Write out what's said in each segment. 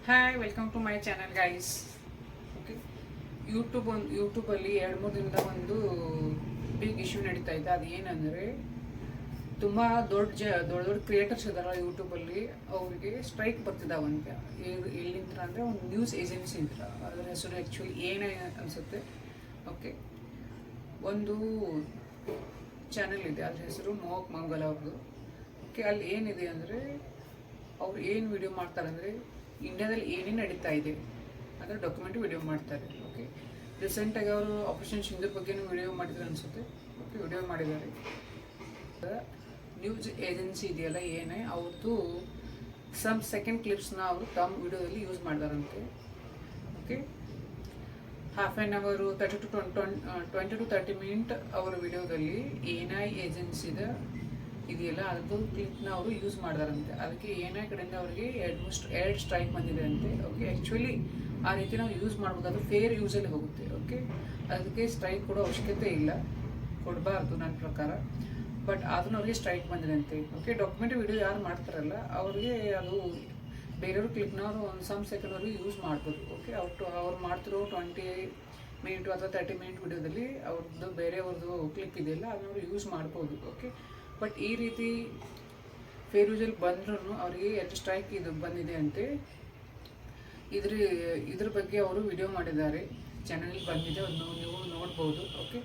Hi welcome to my channel guys. Okay, ಯೂಟ್ಯೂಬಲ್ಲಿ 2-3 ದಿನದ ಒಂದು ಬಿಗ್ ಇಶ್ಯೂ ನಡೀತಾ ಇದೆ. ಅದು ಏನಂದರೆ, ತುಂಬ ದೊಡ್ಡ ಕ್ರಿಯೇಟರ್ಸ್ ಇದ್ದಾರಲ್ಲ ಯೂಟ್ಯೂಬಲ್ಲಿ, ಅವರಿಗೆ ಸ್ಟ್ರೈಕ್ ಬರ್ತಿದ್ದಾವಂತೆ. ಎಲ್ಲಿಂತ ಅಂದರೆ ಒಂದು ನ್ಯೂಸ್ ಏಜೆನ್ಸಿ ಇದ್ರ, ಅದರ ಹೆಸರು ಆ್ಯಕ್ಚುಲಿ ಏನೇ ಅನಿಸುತ್ತೆ. ಓಕೆ, ಒಂದು ಚಾನೆಲ್ ಇದೆ, ಅದ್ರ ಹೆಸರು ಮೋಹಕ್ ಮಂಗಲ್ ಅವ್ರದ್ದು. ಓಕೆ, ಅಲ್ಲಿ ಏನಿದೆ ಅಂದರೆ, ಅವ್ರು ಏನು ವಿಡಿಯೋ ಮಾಡ್ತಾರೆ ಅಂದರೆ, ಇಂಡಿಯಾದಲ್ಲಿ ಏನೇನು ನಡೀತಾ ಇದೆ ಅದರ ಡಾಕ್ಯುಮೆಂಟ್ ವಿಡಿಯೋ ಮಾಡ್ತಾರೆ. ಓಕೆ, ರೀಸೆಂಟಾಗಿ ಅವರು ಆಪರೇಷನ್ ಸಿಂಧೂರ್ ಬಗ್ಗೆನೂ ವಿಡಿಯೋ ಮಾಡಿದ್ರು ಅನಿಸುತ್ತೆ. ಓಕೆ, ವಿಡಿಯೋ ಮಾಡಿದ್ದಾರೆ. ನ್ಯೂಸ್ ಏಜೆನ್ಸಿ ಇದೆಯಲ್ಲ ಏನೇ, ಅವ್ರದ್ದು ಸೆಕೆಂಡ್ ಕ್ಲಿಪ್ಸ್ನ ಅವರು ತಮ್ಮ ವಿಡಿಯೋದಲ್ಲಿ ಯೂಸ್ ಮಾಡಿದಾರಂತೆ. ಓಕೆ, ಹಾಫ್ ಆನ್ ಅವರು 20 to 30 ಮಿನಿಟ್ ಅವರ ವಿಡಿಯೋದಲ್ಲಿ ಎನ್ಐ ಏಜೆನ್ಸಿದ ಇದೆಯಲ್ಲ ಅದ್ರದ್ದು ಕ್ಲಿಪ್ನ ಅವರು ಯೂಸ್ ಮಾಡಿದಾರಂತೆ. ಅದಕ್ಕೆ ಏನೇ ಕಡೆಯಿಂದ ಅವರಿಗೆ ಎರಡು ಸ್ಟ್ರೈಕ್ ಬಂದಿದೆ ಅಂತೆ. ಓಕೆ, ಆ್ಯಕ್ಚುಲಿ ಆ ರೀತಿ ನಾವು ಯೂಸ್ ಮಾಡ್ಬೋದು, ಅದು ಫೇರ್ ಯೂಸಲ್ಲಿ ಹೋಗುತ್ತೆ. ಓಕೆ, ಅದಕ್ಕೆ ಸ್ಟ್ರೈಕ್ ಕೊಡೋ ಅವಶ್ಯಕತೆ ಇಲ್ಲ, ಕೊಡಬಾರ್ದು ನನ್ನ ಪ್ರಕಾರ. ಬಟ್ ಅದನ್ನು ಅವ್ರಿಗೆ ಸ್ಟ್ರೈಕ್ ಬಂದಿದೆ ಅಂತೆ. ಓಕೆ, ಡಾಕ್ಯುಮೆಂಟ್ರಿ ವಿಡಿಯೋ ಯಾರು ಮಾಡ್ತಾರಲ್ಲ ಅವ್ರಿಗೆ ಅದು ಬೇರೆಯವ್ರ ಕ್ಲಿಪ್ನ ಅವರು ಒಂದು ಸೆಕೆಂಡ್ವರೆಗೂ ಯೂಸ್ ಮಾಡ್ಬೋದು. ಓಕೆ, ಅವ್ರು ಮಾಡ್ತಿರೋ 20 ಮಿನಿಟ್ ಅಥವಾ 30 ಮಿನಿಟ್ ವಿಡಿಯೋದಲ್ಲಿ ಅವ್ರದ್ದು ಬೇರೆಯವ್ರದ್ದು ಕ್ಲಿಪ್ ಇದೆಯಲ್ಲ ಅದನ್ನ ಯೂಸ್ ಮಾಡ್ಬೋದು. ಓಕೆ, ಬಟ್ ಈ ರೀತಿ ಫೇರ್ ಯೂಸಲ್ಲಿ ಬಂದ್ರೂ ಅವರಿಗೆ ಎಷ್ಟು ಸ್ಟ್ರೈಕ್ ಇದು ಬಂದಿದೆ ಅಂತೆ. ಇದ್ರ ಬಗ್ಗೆ ಅವರು ವಿಡಿಯೋ ಮಾಡಿದ್ದಾರೆ, ಚಾನಲ್ ಬಂದಿದೆ, ಅದನ್ನು ನೀವು ನೋಡ್ಬೋದು. ಓಕೆ,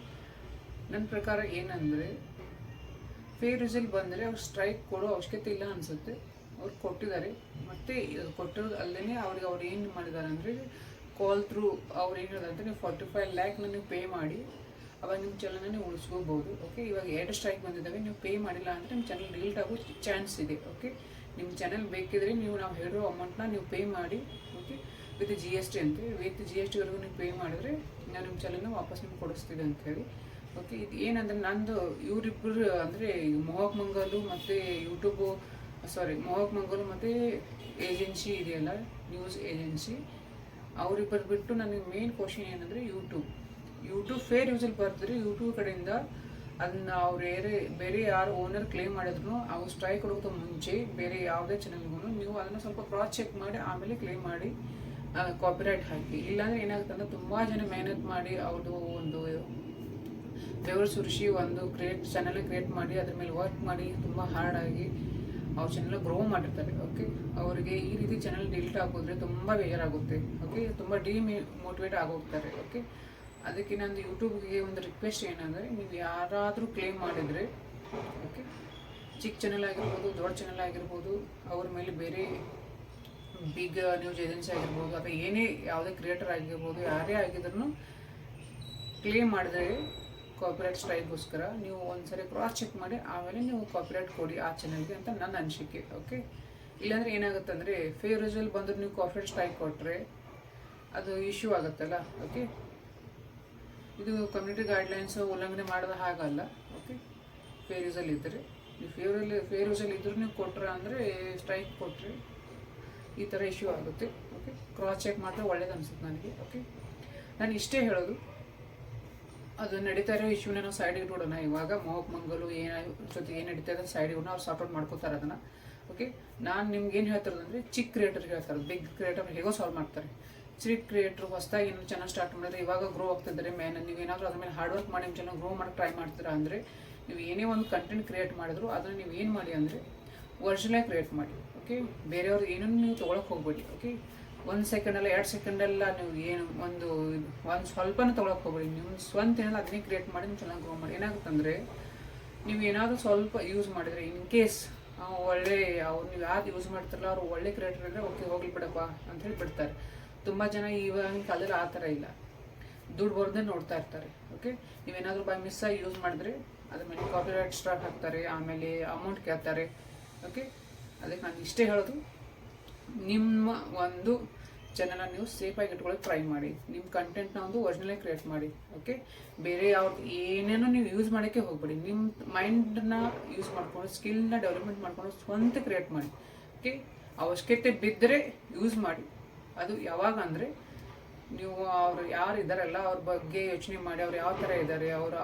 ನನ್ನ ಪ್ರಕಾರ ಏನಂದರೆ, ಫೇರ್ ಯೂಸಲ್ಲಿ ಬಂದರೆ ಅವ್ರು ಸ್ಟ್ರೈಕ್ ಕೊಡೋ ಅವಶ್ಯಕತೆ ಇಲ್ಲ ಅನಿಸುತ್ತೆ. ಅವ್ರು ಕೊಟ್ಟಿದ್ದಾರೆ, ಮತ್ತು ಕೊಟ್ಟಿರೋದು ಅಲ್ಲೇ ಅವ್ರು ಏನು ಮಾಡಿದ್ದಾರೆ ಅಂದರೆ, ಕಾಲ್ ಥ್ರೂ ಅವ್ರು ಏನು ಹೇಳಿದ್ರೆ ಅಂದರೆ, ನೀವು 45 ಲ್ಯಾಕ್ನ ನೀವು ಪೇ ಮಾಡಿ ಅವಾಗ ನಿಮ್ಮ ಚಾನಲ್ನ ನೀವು ಉಳಿಸ್ಕೋಬೋದು. ಓಕೆ, ಇವಾಗ 2 ಸ್ಟ್ರೈಕ್ ಬಂದಿದ್ದಾವೆ, ನೀವು ಪೇ ಮಾಡಿಲ್ಲ ಅಂದರೆ ನಿಮ್ಮ ಚಾನಲ್ ಡಿಲೀಟ್ ಆಗೋ ಚಾನ್ಸ್ ಇದೆ. ಓಕೆ, ನಿಮ್ಮ ಚಾನಲ್ ಬೇಕಿದ್ರೆ ನಾವು ಹೇಳೋ ಅಮೌಂಟ್ನ ನೀವು ಪೇ ಮಾಡಿ. ಓಕೆ, ವಿತ್ GST ಅಂತ ವಿತ್ GSTವರೆಗೂ ನೀವು ಪೇ ಮಾಡಿದ್ರೆ ನಾನು ನಿಮ್ಮ ಚಾನಲ್ನ ವಾಪಸ್ ನಿಮ್ಗೆ ಕೊಡಿಸ್ತೀವಿ ಅಂಥೇಳಿ. ಓಕೆ, ಇದು ಏನಂದರೆ, ನಂದು ಇವರಿಬ್ಬರು ಅಂದರೆ ಮೋಹಕ್ ಮಂಗಲು ಮತ್ತು ಮೋಹಕ್ ಮಂಗಲು ಮತ್ತು ಏಜೆನ್ಸಿ ಇದೆಯಲ್ಲ ನ್ಯೂಸ್ ಏಜೆನ್ಸಿ, ಅವರಿಬ್ಬರು ಬಿಟ್ಟು ನನಗೆ ಮೇನ್ ಕ್ವಶನ್ ಏನಂದರೆ, ಯೂಟ್ಯೂಬ್ ಫೇರ್ ಯೂಸಲ್ಲಿ ಬರ್ತಾರೆ. ಯೂಟ್ಯೂಬ್ ಕಡೆಯಿಂದ ಅದನ್ನ ಬೇರೆ ಯಾರು ಓನರ್ ಕ್ಲೇಮ್ ಮಾಡಿದ್ರು ಅವ್ರು ಸ್ಟ್ರೈಕ್ ಕೊಡೋದು ಮುಂಚೆ ಬೇರೆ ಯಾವುದೇ ಚಾನಲ್ಗೂ ನೀವು ಅದನ್ನು ಸ್ವಲ್ಪ ಕ್ರಾಸ್ ಚೆಕ್ ಮಾಡಿ ಆಮೇಲೆ ಕ್ಲೇಮ್ ಮಾಡಿ ಕಾಪಿರೈಟ್ ಹಾಕಿ. ಇಲ್ಲಾಂದರೆ ಏನಾಗುತ್ತೆ ಅಂದರೆ, ತುಂಬ ಜನ ಮೆಹನತ್ ಮಾಡಿ ಅವ್ರದ್ದು ಒಂದು ಬೆವರು ಸುರಿಸಿ ಒಂದು ಚಾನಲ್ ಕ್ರಿಯೇಟ್ ಮಾಡಿ ಅದ್ರ ಮೇಲೆ ವರ್ಕ್ ಮಾಡಿ ತುಂಬ ಹಾರ್ಡಾಗಿ ಅವ್ರ ಚಾನಲ್ ಗ್ರೋ ಮಾಡಿರ್ತಾರೆ. ಓಕೆ, ಅವರಿಗೆ ಈ ರೀತಿ ಚಾನಲ್ ಡಿಲೀಟ್ ಆಗೋದ್ರೆ ತುಂಬ ಬೇಜಾರಾಗುತ್ತೆ. ಓಕೆ, ತುಂಬ ಡಿಮೋಟಿವೇಟ್ ಆಗೋಗ್ತಾರೆ. ಓಕೆ, ಅದಕ್ಕೆ ನಂದು ಯೂಟ್ಯೂಬ್ಗೆ ಒಂದು ರಿಕ್ವೆಸ್ಟ್ ಏನಂದರೆ, ನೀವು ಯಾರಾದರೂ ಕ್ಲೇಮ್ ಮಾಡಿದರೆ, ಓಕೆ, ಚಿಕ್ಕ ಚಾನಲ್ ಆಗಿರ್ಬೋದು, ದೊಡ್ಡ ಚಾನಲ್ ಆಗಿರ್ಬೋದು, ಅವ್ರ ಮೇಲೆ ಬೇರೆ ಬಿಗ್ ನ್ಯೂಸ್ ಏಜೆನ್ಸಿ ಆಗಿರ್ಬೋದು ಅಥವಾ ಯಾವುದೇ ಕ್ರಿಯೇಟರ್ ಆಗಿರ್ಬೋದು, ಯಾರೇ ಆಗಿದ್ರು ಕ್ಲೇಮ್ ಮಾಡಿದ್ರೆ ಕಾಪಿರೈಟ್ ಸ್ಟ್ರೈಕ್ಗೋಸ್ಕರ ನೀವು ಒಂದ್ಸರಿ ಕ್ರಾಸ್ ಚೆಕ್ ಮಾಡಿ ಆಮೇಲೆ ನೀವು ಕಾಪಿರೈಟ್ ಕೊಡಿ ಆ ಚಾನಲ್ಗೆ ಅಂತ ನನ್ನ ಅನಿಸಿಕೆ. ಓಕೆ, ಇಲ್ಲಾಂದರೆ ಏನಾಗುತ್ತೆ ಅಂದರೆ, ಫೇರ್ ಯೂಸಲ್ಲಿ ಬಂದರೂ ನೀವು ಕಾಪಿರೈಟ್ ಸ್ಟ್ರೈಕ್ ಕೊಟ್ಟರೆ ಅದು ಇಶ್ಯೂ ಆಗುತ್ತಲ್ಲ. ಓಕೆ, ಇದು ಕಮ್ಯುನಿಟಿ ಗೈಡ್ಲೈನ್ಸ್ ಉಲ್ಲಂಘನೆ ಮಾಡೋದು ಹಾಗಲ್ಲ. ಓಕೆ, ಫೇರ್ ಯೂಸಲ್ಲಿ ಇದ್ದರೆ ನೀವು ಫೇರ್ ಯೂಸಲ್ಲಿ ಇದ್ದರೂ ನೀವು ಕೊಟ್ಟರೆ ಅಂದರೆ, ಸ್ಟ್ರೈಕ್ ಕೊಟ್ಟರೆ ಈ ಥರ ಇಶ್ಯೂ ಆಗುತ್ತೆ. ಓಕೆ, ಕ್ರಾಸ್ ಚೆಕ್ ಮಾಡಿದ್ರೆ ಒಳ್ಳೇದು ಅನಿಸುತ್ತೆ ನನಗೆ. ಓಕೆ, ನಾನು ಇಷ್ಟೇ ಹೇಳೋದು, ಅದು ನಡೀತಾ ಇರೋ ಇಶ್ಯೂನ ನಾವು ಸೈಡಿಗೆ ಇಟ್ಬಿಡೋಣ. ಇವಾಗ ಮೋಹಕ್ ಮಂಗಲು ಜೊತೆ ಏನು ನಡೀತಾ ಇದೆ ಸೈಡಿಗೆ ಅವ್ರು ಸಾರ್ಟ್ ಮಾಡ್ಕೋತಾರೆ ಅದನ್ನು. ಓಕೆ, ನಾನು ನಿಮ್ಗೆ ಏನು ಹೇಳ್ತಾರಂದರೆ, ಚಿಕ್ಕ ಕ್ರಿಯೇಟರ್ಗೆ ಹೇಳ್ತಾರೆ, ಬಿಗ್ ಕ್ರಿಯೇಟರ್ ಹೇಗೋ ಸಾಲ್ವ್ ಮಾಡ್ತಾರೆ. ಚಿಕ್ಕ ಕ್ರಿಯೇಟ್ರು ಹೊಸದಾಗಿ ಏನು ಚಾನಲ್ ಸ್ಟಾರ್ಟ್ ಮಾಡಿದ್ರೆ, ಇವಾಗ ಗ್ರೋ ಆಗ್ತಿದ್ದಾರೆ ನೀವು ಏನಾದರೂ ಅದ್ರ ಮೇಲೆ ಹಾರ್ಡ್ ವರ್ಕ್ ಮಾಡಿ ನಿಮ್ಮ ಚಾನಲ್ ಗ್ರೋ ಮಾಡೋಕ್ಕೆ ಟ್ರೈ ಮಾಡ್ತೀರಾ ಅಂದರೆ, ನೀವು ಏನೇ ಒಂದು ಕಂಟೆಂಟ್ ಕ್ರಿಯೇಟ್ ಮಾಡಿದ್ರು ಅದನ್ನು ನೀವು ಏನು ಮಾಡಿ ಅಂದರೆ ಒರಿಜಿನಲಾಗಿ ಕ್ರಿಯೇಟ್ ಮಾಡಿ. ಓಕೆ, ಬೇರೆಯವ್ರು ಏನನ್ನು ನೀವು ತೊಗೊಳಕ್ಕೆ ಹೋಗ್ಬೇಡಿ. ಓಕೆ, 1 ಸೆಕೆಂಡಲ್ಲ 2 ಸೆಕೆಂಡಲ್ಲ ನೀವು ಏನು ಒಂದು ಸ್ವಲ್ಪನೂ ತೊಗೊಳಕ್ಕೆ ಹೋಗ್ಬೇಡಿ. ನೀವು ಸ್ವಂತ ಏನಾದ್ರು ಅದನ್ನೇ ಕ್ರಿಯೇಟ್ ಮಾಡಿ ನಿಮ್ಮ ಚಾನಲ್ ಗ್ರೋ ಮಾಡಿ. ಏನಾಗುತ್ತೆ ಅಂದರೆ, ನೀವು ಏನಾದರೂ ಸ್ವಲ್ಪ ಯೂಸ್ ಮಾಡಿದರೆ, ಇನ್ ಕೇಸ್ ನೀವು ಯಾರು ಯೂಸ್ ಮಾಡ್ತಾರಲ್ಲ ಅವ್ರು ಒಳ್ಳೆ ಕ್ರಿಯೇಟರ್ ಇದ್ದರೆ, ಓಕೆ ಹೋಗ್ಲಿ ಬಿಡಪ್ಪ ಅಂಥೇಳಿ ಬಿಡ್ತಾರೆ. ತುಂಬ ಜನ ಇವಾಗಿನ ಕಾಲದಲ್ಲಿ ಆ ಥರ ಇಲ್ಲ, ದುಡ್ಡು ಬರೋದೇ ನೋಡ್ತಾ ಇರ್ತಾರೆ. ಓಕೆ, ನೀವೇನಾದರೂ ಬೈ ಮಿಸ್ಸಾಗಿ ಯೂಸ್ ಮಾಡಿದ್ರೆ ಅದ್ರ ಮೇಲೆ ಕಾಪಿರೈಟ್ ಸ್ಟ್ರೈಕ್ ಹಾಕ್ತಾರೆ, ಆಮೇಲೆ ಅಮೌಂಟ್ ಕೇಳ್ತಾರೆ. ಓಕೆ, ಅದಕ್ಕೆ ನಾನು ಇಷ್ಟೇ ಹೇಳೋದು, ನಿಮ್ಮ ಒಂದು ಚಾನಲ್ನ ನೀವು ಸೇಫಾಗಿ ಇಟ್ಕೊಳ್ಳೋಕೆ ಟ್ರೈ ಮಾಡಿ. ನಿಮ್ಮ ಕಂಟೆಂಟ್ನ ಒಂದು ಒರಿಜಿನಲಾಗಿ ಕ್ರಿಯೇಟ್ ಮಾಡಿ. ಓಕೆ, ಬೇರೆ ಯಾವ್ದು ಏನೇನೋ ನೀವು ಯೂಸ್ ಮಾಡೋಕ್ಕೆ ಹೋಗ್ಬೇಡಿ. ನಿಮ್ಮ ಮೈಂಡನ್ನ ಯೂಸ್ ಮಾಡ್ಕೊಂಡು, ಸ್ಕಿಲ್ನ ಡೆವಲಪ್ಮೆಂಟ್ ಮಾಡ್ಕೊಂಡು ಸ್ವಂತ ಕ್ರಿಯೇಟ್ ಮಾಡಿ. ಓಕೆ, ಅವಶ್ಯಕತೆ ಬಿದ್ದರೆ ಯೂಸ್ ಮಾಡಿ. ಅದು ಯಾವಾಗ ಅಂದರೆ, ನೀವು ಅವರು ಯಾರು ಇದ್ದಾರಲ್ಲ ಅವ್ರ ಬಗ್ಗೆ ಯೋಚನೆ ಮಾಡಿ, ಅವ್ರು ಯಾವ ಥರ ಇದ್ದಾರೆ, ಅವರು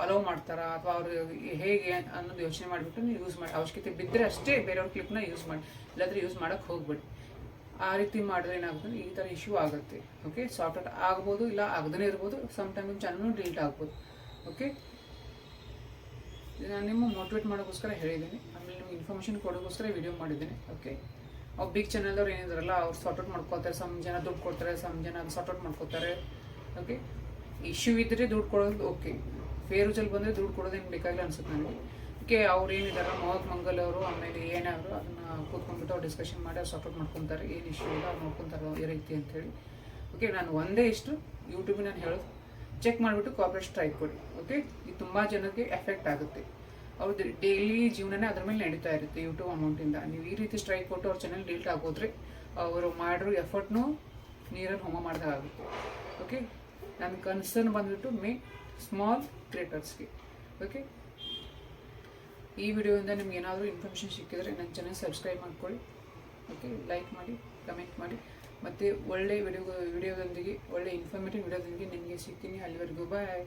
ಅಲೋವ್ ಮಾಡ್ತಾರಾ ಅಥವಾ ಅವರು ಹೇಗೆ ಅನ್ನೋದು ಯೋಚನೆ ಮಾಡಿಬಿಟ್ಟು ನೀವು ಯೂಸ್ ಮಾಡಿ. ಅವಶ್ಯಕತೆ ಬಿದ್ದರೆ ಅಷ್ಟೇ ಬೇರೆಯವ್ರ ಕ್ಲಿಪ್ನ ಯೂಸ್ ಮಾಡಿ, ಇಲ್ಲಾಂದರೆ ಯೂಸ್ ಮಾಡೋಕ್ಕೆ ಹೋಗ್ಬೇಡಿ. ಆ ರೀತಿ ಮಾಡಿದ್ರೆ ಏನಾಗುತ್ತೆ, ಈ ಥರ ಇಶ್ಯೂ ಆಗುತ್ತೆ. ಓಕೆ, ಸಾರ್ಟ್ ಔಟ್ ಆಗ್ಬೋದು, ಇಲ್ಲ ಆಗದೇ ಇರ್ಬೋದು. ಸಮ್ ಟೈಮ್ ಚಾನಲ್ನು ಡಿಲೀಟ್ ಆಗ್ಬೋದು. ಓಕೆ, ನಾನು ನಿಮ್ಮ ಮೋಟಿವೇಟ್ ಮಾಡೋಕ್ಕೋಸ್ಕರ ಹೇಳಿದ್ದೀನಿ, ಆಮೇಲೆ ನಿಮ್ಗೆ ಇನ್ಫಾರ್ಮೇಷನ್ ಕೊಡೋಕ್ಕೋಸ್ಕರ ವಿಡಿಯೋ ಮಾಡಿದ್ದೀನಿ. ಓಕೆ, ಅವ್ರು ಬಿಗ್ ಚಾನಲ್ದವ್ರು ಏನಿದಾರಲ್ಲ ಅವ್ರು ಸಾರ್ಟ್ ಔಟ್ ಮಾಡ್ಕೋತಾರೆ. ಸಮ್ ಜನ ದುಡ್ಡು ಕೊಡ್ತಾರೆ, ಸಮ್ ಜನ ಅದು ಸಾರ್ಟ್ ಔಟ್ ಮಾಡ್ಕೋತಾರೆ. ಓಕೆ, ಇಶ್ಯೂ ಇದ್ದರೆ ದುಡ್ಡು ಕೊಡೋದು ಓಕೆ, ಫೇರ್ ಯೂಸಲ್ಲಿ ಬಂದರೆ ದುಡ್ಡು ಕೊಡೋದೇನು ಬೇಕಾಗಿಲ್ಲ ಅನ್ಸುತ್ತೆ ನನಗೆ. ಓಕೆ, ಅವ್ರು ಏನಿದ್ದಾರೆ ಮೋಹಕ್ ಮಂಗಲ್ ಅವರು, ಆಮೇಲೆ ಏನಾದ್ರು ಅದನ್ನು ಕೂತ್ಕೊಂಡ್ಬಿಟ್ಟು ಅವ್ರು ಡಿಸ್ಕಷನ್ ಮಾಡಿ ಅವ್ರು ಸಪೋರ್ಟ್ ಮಾಡ್ಕೊತಾರೆ. ಏನು ಇಶ್ಯೂ ಇಲ್ಲ, ಅವ್ರು ನೋಡ್ಕೊತಾರೆ ಈ ರೀತಿ ಅಂತೇಳಿ. ಓಕೆ, ನಾನು ಒಂದೇ ಇಷ್ಟು ಯೂಟ್ಯೂಬಿಗೆ ನಾನು ಹೇಳೋದು, ಚೆಕ್ ಮಾಡಿಬಿಟ್ಟು ಕಾಪರೇಟ್ ಸ್ಟ್ರೈಕ್ ಕೊಡಿ. ಓಕೆ, ಇದು ತುಂಬ ಜನಕ್ಕೆ ಎಫೆಕ್ಟ್ ಆಗುತ್ತೆ. ಅವ್ರದ್ದು ಡೈಲಿ ಜೀವನನೇ ಅದ್ರ ಮೇಲೆ ನಡೀತಾ ಇರುತ್ತೆ ಯೂಟ್ಯೂಬ್ ಅಮೌಂಟಿಂದ. ನೀವು ಈ ರೀತಿ ಸ್ಟ್ರೈಕ್ ಕೊಟ್ಟು ಅವ್ರ ಚಾನಲ್ ಡಿಲೀಟ್ ಆಗೋದ್ರೆ ಅವರು ಮಾಡಿರೋ ಎಫರ್ಟ್ನು ನೀರಲ್ಲಿ ಹೋಮ ಮಾಡಿದಾಗುತ್ತೆ. ಓಕೆ, ನನ್ನ ಕನ್ಸರ್ನ್ ಬಂದುಬಿಟ್ಟು ಮೇನ್ ಸ್ಮಾಲ್ ಕ್ರಿಯೇಟರ್ಸ್ಗೆ. ಓಕೆ, ಈ ವಿಡಿಯೋಯಿಂದ ನಿಮ್ಗೆ ಏನಾದರೂ ಇನ್ಫಾರ್ಮೇಷನ್ ಸಿಕ್ಕಿದ್ರೆ ನನ್ನ ಚಾನಲ್ ಸಬ್ಸ್ಕ್ರೈಬ್ ಮಾಡ್ಕೊಳ್ಳಿ. ಓಕೆ, ಲೈಕ್ ಮಾಡಿ, ಕಮೆಂಟ್ ಮಾಡಿ. ಮತ್ತು ಒಳ್ಳೆ ವಿಡಿಯೋದೊಂದಿಗೆ, ಒಳ್ಳೆ ಇನ್ಫಾರ್ಮೇಟಿವ್ ವಿಡಿಯೋದೊಂದಿಗೆ ನಿಮಗೆ ಸಿಗ್ತೀನಿ. ಅಲ್ಲಿವರೆಗೂ ಬಾಯ್.